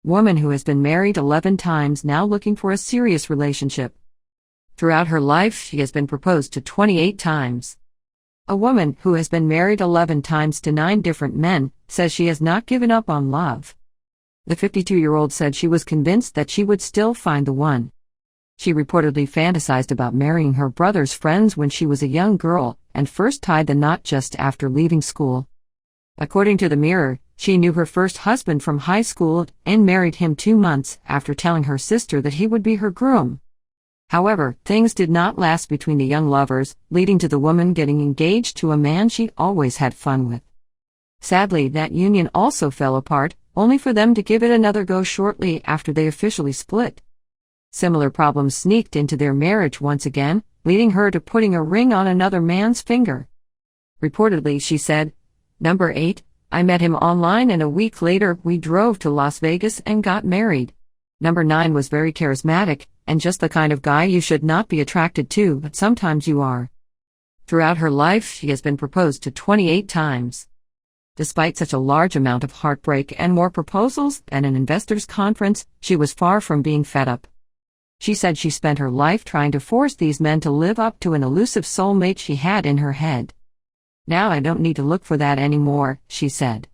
Woman who has been married 11 times now looking for a serious relationship. Throughout her life, she has been proposed to 28 times. A woman who has been married 11 times to 9 different men says she has not given up on love. The 52-year-old said she was convinced that she would still find the one. She reportedly fantasized about marrying her brother's friends when she was a young girl and first tied the knot just after leaving school. According to the Mirror, she knew her first husband from high school and married him 2 months after telling her sister that he would be her groom. However, things did not last between the young lovers, leading to the woman getting engaged to a man she always had fun with. Sadly, that union also fell apart, only for them to give it another go shortly after they officially split. Similar problems sneaked into their marriage once again, leading her to putting a ring on another man's finger. Reportedly, she said, "Number 8, I met him online and a week later we drove to Las Vegas and got married. Number 9 was very charismatic, and just the kind of guy you should not be attracted to, but sometimes you are." Throughout her life, she has been proposed to 28 times. Despite such a large amount of heartbreak and more proposals than an investors' conference, she was far from being fed up. She said she spent her life trying to force these men to live up to an elusive soulmate she had in her head. "Now I don't need to look for that anymore," she said.